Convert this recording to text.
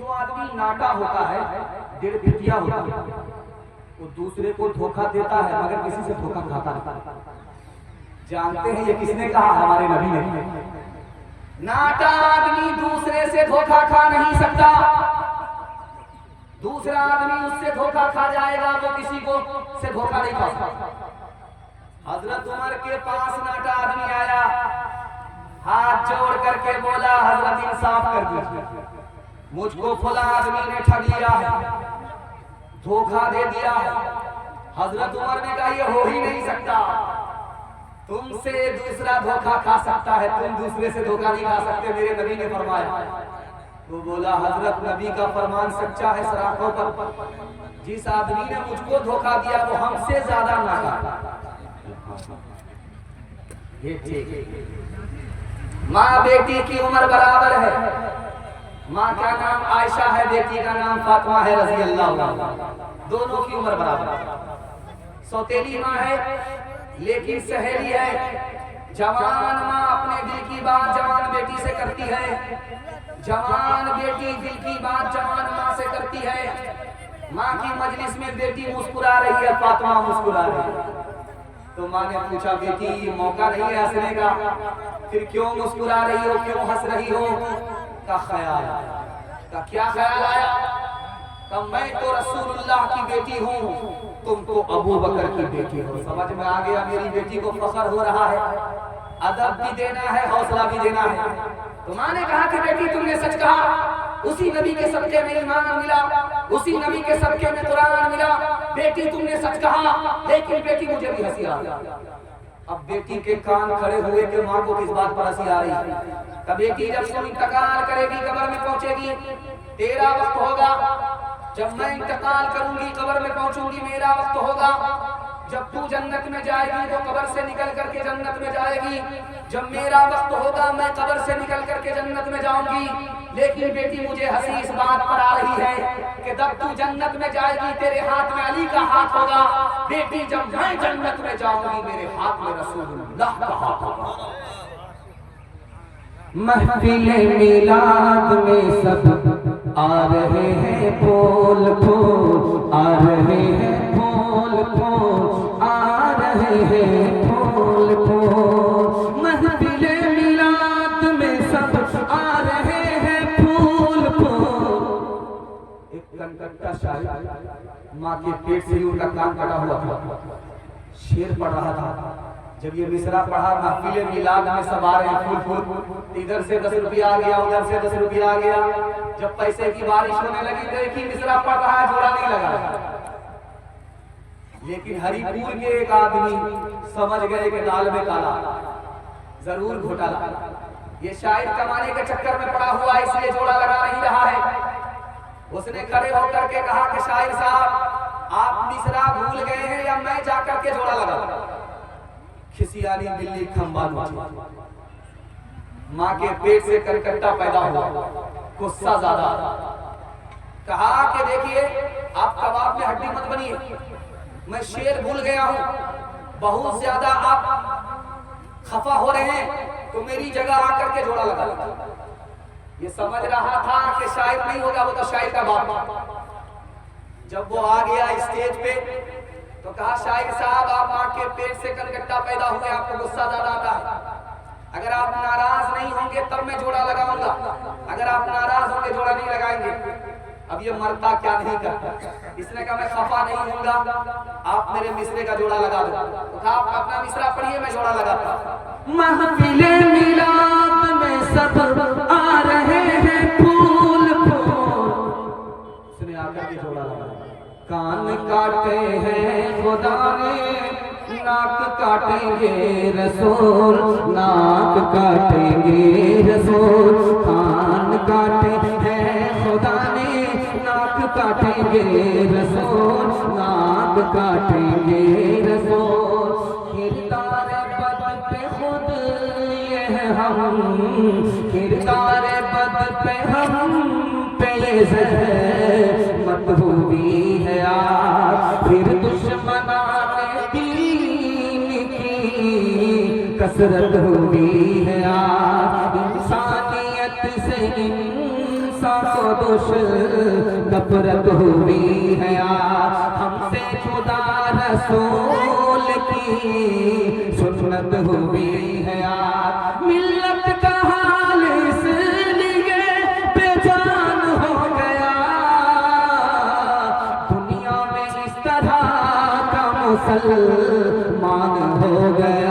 जो आदमी नाटा होता है, डेढ़ पिटिया होता है, वो दूसरे को धोखा देता है मगर किसी से धोखा खाता नहीं। जानते हैं ये किसने कहा? हमारे नबी ने। नाटा आदमी दूसरे से धोखा खा नहीं सकता। दूसरा आदमी उससे धोखा खा जाएगा, वो किसी को से धोखा नहीं खा सकता। हजरत उमर के पास नाटा आदमी आया, हाथ जोड़ करके बोला, हजरत इंसाफ कर दीजिए, मुझको फला आदमी ने ठग लिया है, धोखा दे दिया है। हजरत उमर ने कहा ये हो ही नहीं सकता, तुमसे दूसरा धोखा खा सकता है, तुम दूसरे से धोखा नहीं खा सकते, मेरे नबी ने फरमाया। तो बोला हजरत नबी का फरमान सच्चा है सराखों पर, जिस आदमी ने मुझको धोखा दिया वो हमसे ज्यादा नाटा। ये ठीक। माँ बेटी की उम्र बराबर है, माँ का नाम आयशा है, बेटी का नाम फातिमा है रज़ी अल्लाह, दोनों की उम्र बराबर है। सौतेली माँ है लेकिन सहेली है। जवान माँ अपने दिल की बात जवान बेटी से करती है, जवान बेटी दिल की बात जवान माँ से करती है। माँ की मजलिस में बेटी मुस्कुरा रही है, फातिमा मुस्कुरा रही है। तो माँ ने पूछा बेटी मौका नहीं है हंसने का, फिर क्यों मुस्कुरा रही हो, क्यों हंस रही हो? का ख्याल का क्या ख्याल आया? तो मैं तो रसूलुल्लाह की बेटी हूँ, तुम तो अबू बकर की बेटी हो। समझ में आ गया, मेरी बेटी को फख्र हो रहा है, अदब भी देना है, हौसला भी देना है। तो माँ ने कहा कि बेटी तुमने सच कहा, उसी नबी के सदके में ईमान मिला, उसी नबी के सदके में कुरान मिला। बेटी तुमने सच कहा, लेकिन बेटी मुझे भी हंसी आ रही। अब बेटी के कान खड़े हुए कि माँ को किस बात पर हंसी आ रही? तब बेटी जब तुम इंतकाल करेगी, कब्र में पहुंचेगी, तेरा वक्त होगा। जब मैं इंतकाल करूंगी, कब्र में पहुंचूंगी, मेरा वक्त होगा। जब तू जन्नत में जाएगी तो कब्र से निकल करके जन्नत में जाएगी। जब मेरा वक्त होगा मैं कब्र से निकल करके जन्नत में जाऊंगी। लेकिन बेटी मुझे हंसी इस बात पर आ रही है कि जब तू जन्नत में जाएगी तेरे हाथ में अली का हाथ होगा। बेटी जब मैं जन्नत में जाऊंगी मेरे हाथ में रसूलुल्लाह का हाथ होगा। महफिले मिलाद में सब आ रहे हैं, फूल फूल आ रहे हैं, फूल फूल आ रहे हैं, फूल फूल। महफिले मिलाद में सब आ रहे हैं, फूल फूल। एक कनकट्टा शायर माँ के पेट से ही उनका कान कटा हुआ था, शेर पढ़ रहा था। जब ये मिसरा पढ़ा, महफिले मिलाद में सब आ रहे हैं फूल फूल, इधर से 10 रुपया आ गया, उधर से 10 रुपया आ गया। जब पैसे की बारिश होने लगी तो एक ही मिसरा पढ़ रहा है, जोड़ा नहीं लगा। लेकिन हरिपुर के एक आदमी समझ गए कि दाल में काला, जरूर घोटाला। ये शायर कमाने के चक्कर में पड़ा हुआ, इसलिए जोड़ा लगा नहीं रहा है। उसने खड़े होकर के कहा कि शायर साहब आप मिसरा भूल गए हैं या मैं जाकर के जोड़ा लगा? खिसियानी बिल्ली खंबा नोची। माँ के पेट से कनकट्टा पैदा हुआ, गुस्सा ज्यादा। कहा कि देखिए आप कबाब में हड्डी मत बनिए, मैं शेर भूल गया हूँ, बहुत ज्यादा आप खफा हो रहे हैं तो मेरी जगह आकर के जोड़ा लगा। ये समझ रहा था कि शायर नहीं होगा, वो तो शायर का बाप। जब वो आ गया स्टेज पे तो कहा शायर साहब आप माँ के पेट से कनकट्टा पैदा हुए, आपको गुस्सा ज्यादा आता है। अगर आप नाराज नहीं होंगे तब मैं जोड़ा लगाऊंगा, अगर आप नाराज होंगे जोड़ा नहीं लगाएंगे। अब ये मरता क्या नहीं करता, इसने कहा मैं खफा नहीं होऊंगा, आप मेरे मिसरे का जोड़ा लगा दो। तो कहा आप अपना मिसरा पढ़िए, मैं जोड़ा लगाता। महफिले मिलाद में सब आ रहे हैं, फूल फूल। उसने आकर के जोड़ा लगा। कान काटे हैं खुदा ने, नाक काटेंगे रसूल, नाक काटेंगे रसूल। कान काटे हैं खुदा ने, नाक काटेंगे रसूल, नाक काटेंगे रसूल। किरदार बद पे खुद ये है हम, किरदार बद पे हम पे ये ज़हमत हुई है आज। फिर दुश्मनाने दीन की कसरत हुई है आज। इंसानियत से इंसान ईसा को नफरत हुई है यार, हमसे खुदा रसूल की सुन्नत हुई है यार। मिल्लत का हाल इसलिए बेजान हो गया, दुनिया में इस तरह का मुसलमान हो गया।